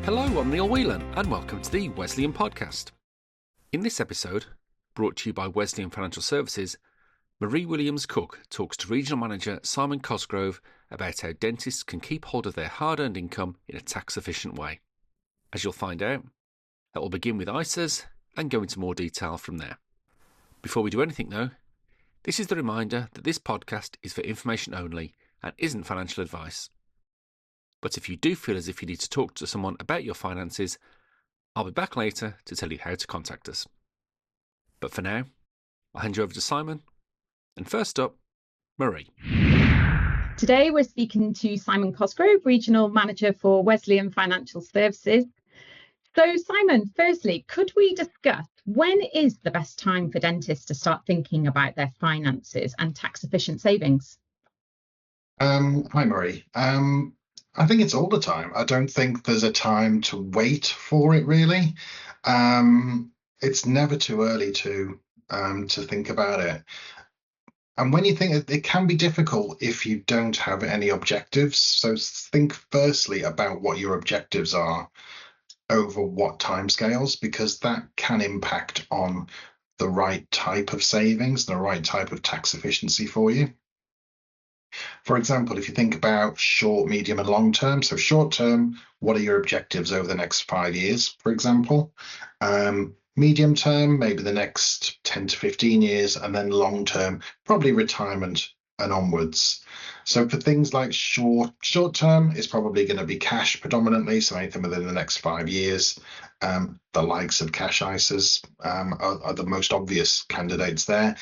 Hello, I'm Neil Whelan and welcome to the Wesleyan Podcast. In this episode, brought to you by Wesleyan Financial Services, Marie Williams-Cooke talks to Regional Manager Simon Cosgrove about how dentists can keep hold of their hard-earned income in a tax-efficient way. As you'll find out, that will begin with ISAs and go into more detail from there. Before we do anything though, this is the reminder that this podcast is for information only and isn't financial advice. But if you do feel as if you need to talk to someone about your finances, I'll be back later to tell you how to contact us. But for now, I'll hand you over to Simon. And first up, Marie. Today we're speaking to Simon Cosgrove, Regional Manager for Wesleyan Financial Services. So Simon, firstly, could we discuss when is the best time for dentists to start thinking about their finances and tax-efficient savings? Hi, Marie. I think it's all the time. I don't think there's a time to wait for it, really. It's never too early to think about it. And when you think it can be difficult if you don't have any objectives. So think firstly about what your objectives are over what timescales, because that can impact on the right type of savings, the right type of tax efficiency for you. For example, if you think about short, medium and long term, so short term, what are your objectives over the next 5 years, for example? Medium term, maybe the next 10 to 15 years, and then long term, probably retirement and onwards. So for things like short term, it's probably going to be cash predominantly, so anything within the next 5 years. The likes of cash ISAs are the most obvious candidates there.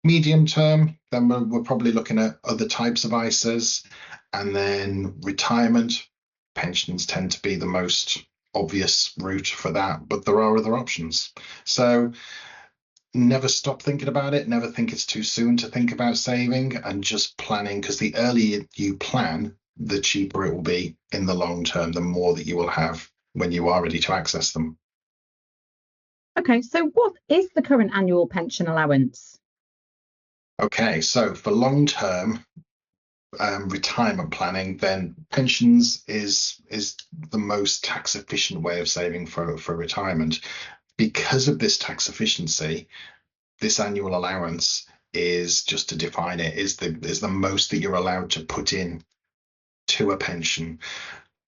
Medium term, then we're probably looking at other types of ISAs, and then retirement. Pensions tend to be the most obvious route for that, but there are other options. So never stop thinking about it. Never think it's too soon to think about saving, and just planning, because the earlier you plan, the cheaper it will be in the long term, the more that you will have when you are ready to access them. Okay, so what is the current annual pension allowance? Okay, so for long-term retirement planning, then pensions is the most tax-efficient way of saving for retirement. Because of this tax efficiency, this annual allowance is, just to define it, is the most that you're allowed to put in to a pension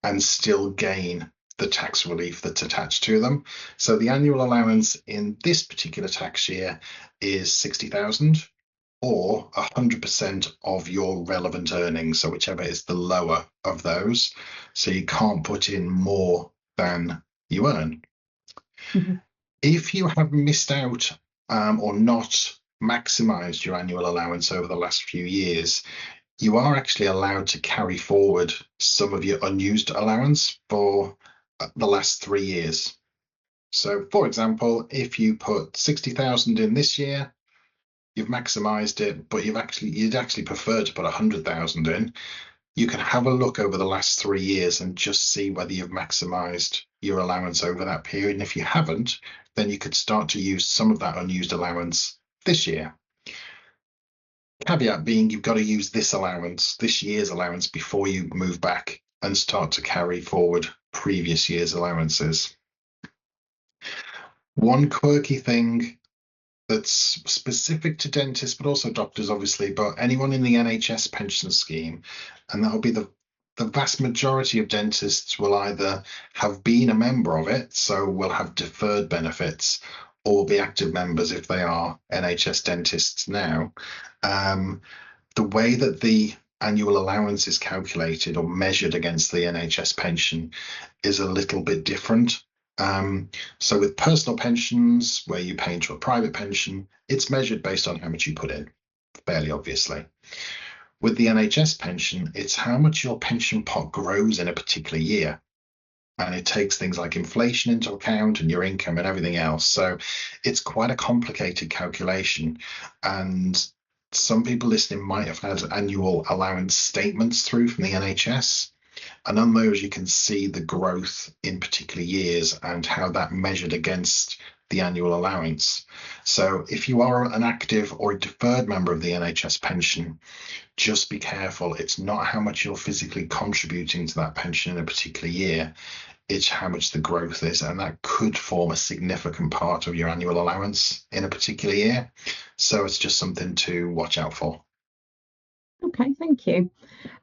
and still gain the tax relief that's attached to them. So the annual allowance in this particular tax year is 60,000. or 100% of your relevant earnings, so whichever is the lower of those. So you can't put in more than you earn. Mm-hmm. If you have missed out or not maximized your annual allowance over the last few years, you are actually allowed to carry forward some of your unused allowance for the last 3 years. So for example, if you put 60,000 in this year, you've maximized it, but you'd actually prefer to put 100,000 in, you can have a look over the last 3 years and just see whether you've maximized your allowance over that period. And if you haven't, then you could start to use some of that unused allowance this year. Caveat being, you've got to use this year's allowance, before you move back and start to carry forward previous year's allowances. One quirky thing that's specific to dentists, but also doctors, obviously, but anyone in the NHS pension scheme, and that will be the vast majority of dentists will either have been a member of it, so will have deferred benefits, or will be active members if they are NHS dentists now. The way that the annual allowance is calculated or measured against the NHS pension is a little bit different. So with personal pensions, where you pay into a private pension, it's measured based on how much you put in, fairly obviously. With the NHS pension, it's how much your pension pot grows in a particular year. And it takes things like inflation into account and your income and everything else. So it's quite a complicated calculation. And some people listening might have had annual allowance statements through from the NHS. And on those, you can see the growth in particular years and how that measured against the annual allowance. So if you are an active or a deferred member of the NHS pension, just be careful. It's not how much you're physically contributing to that pension in a particular year. it's how much the growth is, and that could form a significant part of your annual allowance in a particular year. So it's just something to watch out for. Okay, thank you.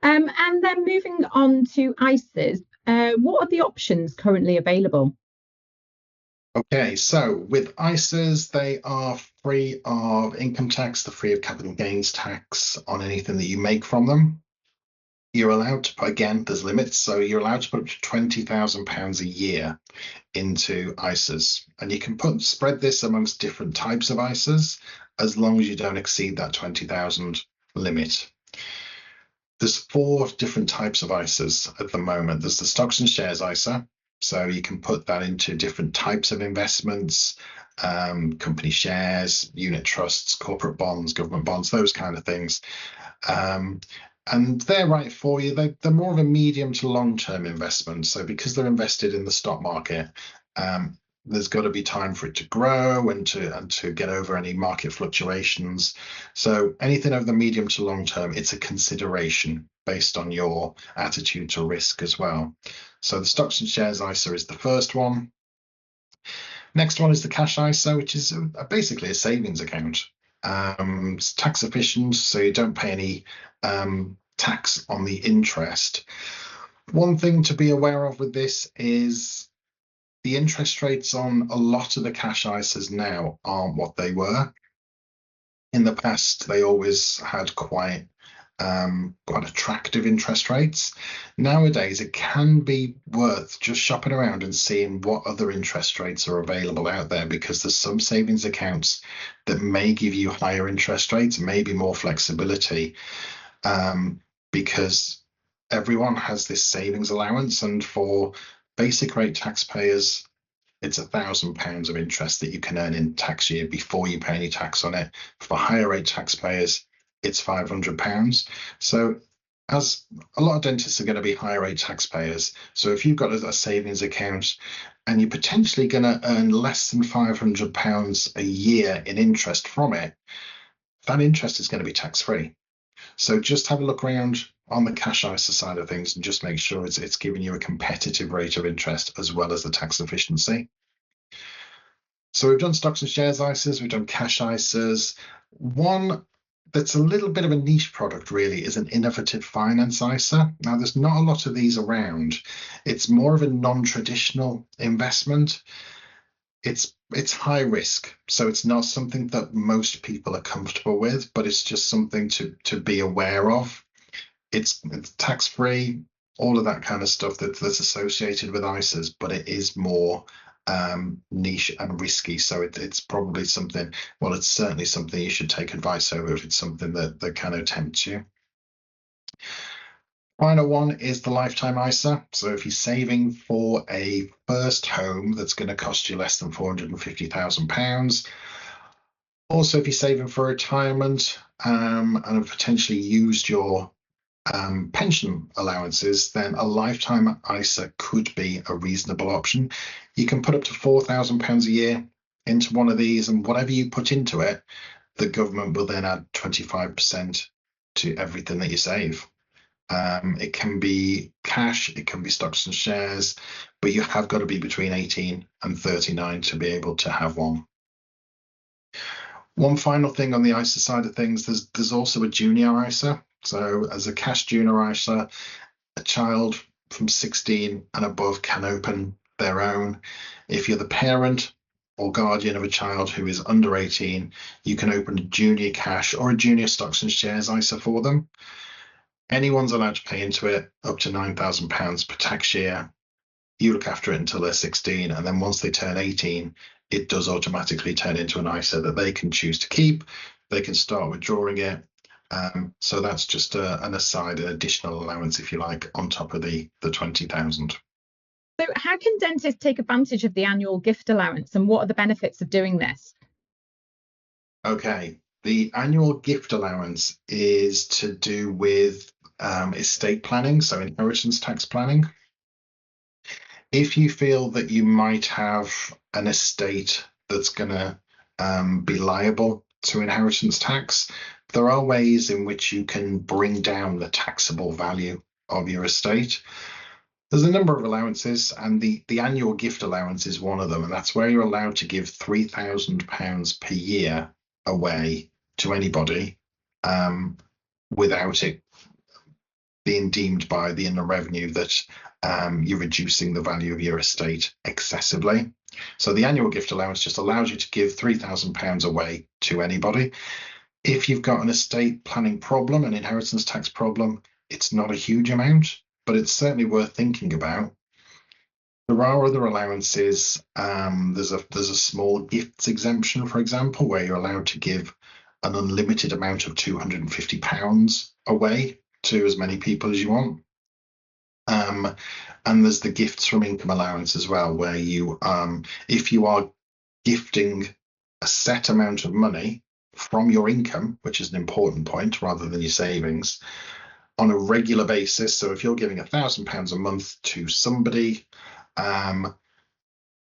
And then moving on to ISAs, what are the options currently available? Okay, so with ISAs, they are free of income tax, they're free of capital gains tax on anything that you make from them. You're allowed to put, again, there's limits, so you're allowed to put up to £20,000 a year into ISAs, and you can spread this amongst different types of ISAs as long as you don't exceed that 20,000 limit. There's 4 different types of ISAs at the moment. There's the stocks and shares ISA, so you can put that into different types of investments, company shares, unit trusts, corporate bonds, government bonds, those kind of things. And they're right for you. They're more of a medium to long-term investment. So because they're invested in the stock market, there's got to be time for it to grow and to get over any market fluctuations. So anything over the medium to long term, it's a consideration based on your attitude to risk as well. So the stocks and shares ISA is the first one. Next one is the cash ISA, which is basically a savings account. It's tax efficient, so you don't pay any tax on the interest. One thing to be aware of with this is the interest rates on a lot of the cash ISAs now aren't what they were. In the past, they always had quite attractive interest rates. Nowadays, it can be worth just shopping around and seeing what other interest rates are available out there, because there's some savings accounts that may give you higher interest rates, maybe more flexibility, because everyone has this savings allowance, and for basic rate taxpayers, it's £1,000 of interest that you can earn in tax year before you pay any tax on it. For higher rate taxpayers, it's £500. So as a lot of dentists are going to be higher rate taxpayers, so if you've got a savings account and you're potentially going to earn less than £500 a year in interest from it, that interest is going to be tax free. So just have a look around on the cash ISA side of things and just make sure it's giving you a competitive rate of interest as well as the tax efficiency. So we've done stocks and shares ISAs, we've done cash ISAs. One that's a little bit of a niche product really is an innovative finance ISA. Now there's not a lot of these around. It's more of a non-traditional investment. It's high risk, so it's not something that most people are comfortable with, but it's just something to be aware of. It's tax-free, all of that kind of stuff that's associated with ISAs, but it is more niche and risky. So it's probably something, well, it's certainly something you should take advice over if it's something that kind of tempts you. Final one is the lifetime ISA. So if you're saving for a first home that's going to cost you less than £450,000, also if you're saving for retirement and have potentially used your pension allowances, then a lifetime ISA could be a reasonable option. You can put up to £4,000 a year into one of these, and whatever you put into it, the government will then add 25% to everything that you save. It can be cash, it can be stocks and shares, but you have got to be between 18 and 39 to be able to have one. One final thing on the ISA side of things, there's also a junior ISA. So as a cash junior ISA, a child from 16 and above can open their own. If you're the parent or guardian of a child who is under 18, you can open a junior cash or a junior stocks and shares ISA for them. Anyone's allowed to pay into it up to £9,000 per tax year. You look after it until they're 16, and then once they turn 18, it does automatically turn into an ISA that they can choose to keep. They can start withdrawing it. So that's just an aside, an additional allowance, if you like, on top of the 20,000. So how can dentists take advantage of the annual gift allowance, and what are the benefits of doing this? Okay, the annual gift allowance is to do with estate planning, so inheritance tax planning. If you feel that you might have an estate that's going to be liable to inheritance tax, there are ways in which you can bring down the taxable value of your estate. There's a number of allowances, and the annual gift allowance is one of them, and that's where you're allowed to give £3,000 per year away to anybody without it being deemed by the Inland Revenue that you're reducing the value of your estate excessively. So the annual gift allowance just allows you to give £3,000 away to anybody. If you've got an estate planning problem, an inheritance tax problem, it's not a huge amount, but it's certainly worth thinking about. There are other allowances. There's a small gifts exemption, for example, where you're allowed to give an unlimited amount of £250 away to as many people as you want. And there's the gifts from income allowance as well, where you, if you are gifting a set amount of money from your income, which is an important point, rather than your savings, on a regular basis. So if you're giving £1,000 a month to somebody on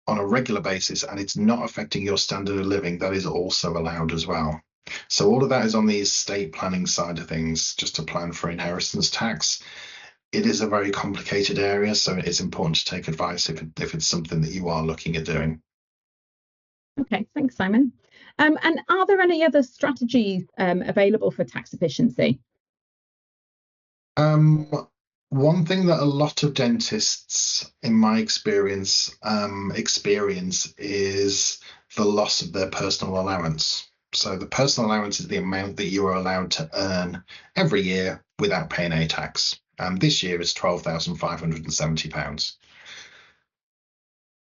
a regular basis, and it's not affecting your standard of living, that is also allowed as well. So all of that is on the estate planning side of things, just to plan for inheritance tax. It is a very complicated area, so it is important to take advice if it's something that you are looking at doing. Okay, thanks, Simon. And are there any other strategies available for tax efficiency? One thing that a lot of dentists, in my experience is the loss of their personal allowance. So the personal allowance is the amount that you are allowed to earn every year without paying any tax. This year is £12,570.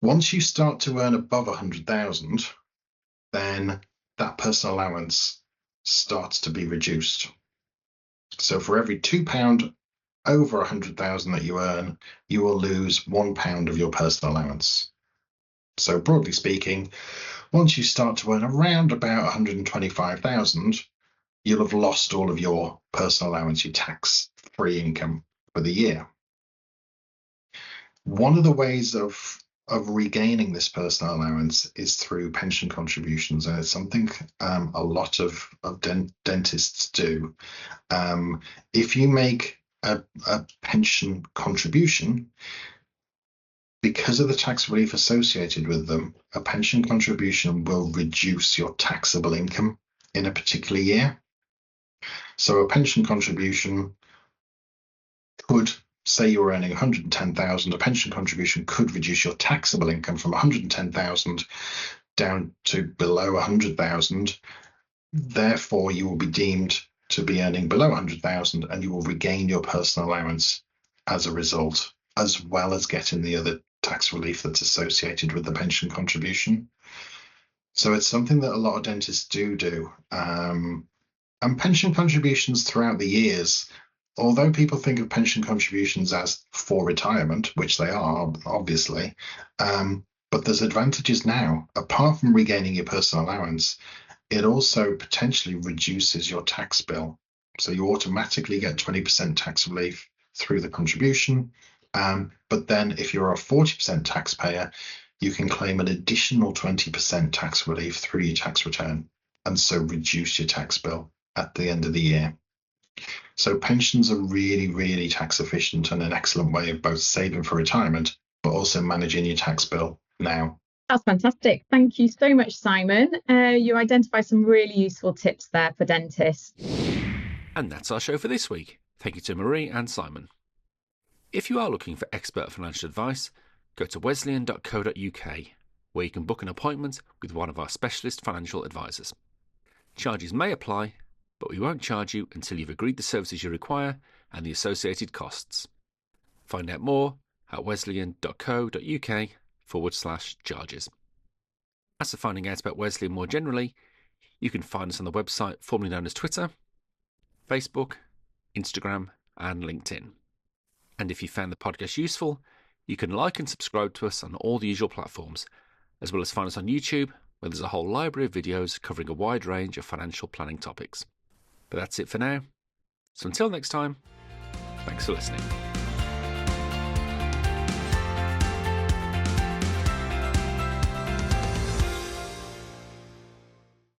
Once you start to earn above 100,000, then that personal allowance starts to be reduced. So for every £2 over 100,000 that you earn, you will lose £1 of your personal allowance. So broadly speaking, once you start to earn around about 125,000, you'll have lost all of your personal allowance, your tax-free income for the year. One of the ways of regaining this personal allowance is through pension contributions, and it's something a lot of dentists do. If you make a pension contribution, because of the tax relief associated with them, a pension contribution will reduce your taxable income in a particular year. So a pension contribution could, say you're earning 110,000, a pension contribution could reduce your taxable income from 110,000 down to below 100,000. Therefore, you will be deemed to be earning below 100,000, and you will regain your personal allowance as a result, as well as getting the other tax relief that's associated with the pension contribution. So it's something that a lot of dentists do. And pension contributions throughout the years, although people think of pension contributions as for retirement, which they are, obviously, but there's advantages now. Apart from regaining your personal allowance, it also potentially reduces your tax bill. So you automatically get 20% tax relief through the contribution. But then if you're a 40% taxpayer, you can claim an additional 20% tax relief through your tax return, and so reduce your tax bill at the end of the year. So pensions are really, really tax efficient and an excellent way of both saving for retirement, but also managing your tax bill now. That's fantastic. Thank you so much, Simon. You identify some really useful tips there for dentists. And that's our show for this week. Thank you to Marie and Simon. If you are looking for expert financial advice, go to wesleyan.co.uk, where you can book an appointment with one of our specialist financial advisors. Charges may apply, but we won't charge you until you've agreed the services you require and the associated costs. Find out more at wesleyan.co.uk/charges. As for finding out about Wesleyan more generally, you can find us on the website formerly known as Twitter, Facebook, Instagram and LinkedIn. And if you found the podcast useful, you can like and subscribe to us on all the usual platforms, as well as find us on YouTube, where there's a whole library of videos covering a wide range of financial planning topics. But that's it for now. So until next time, thanks for listening.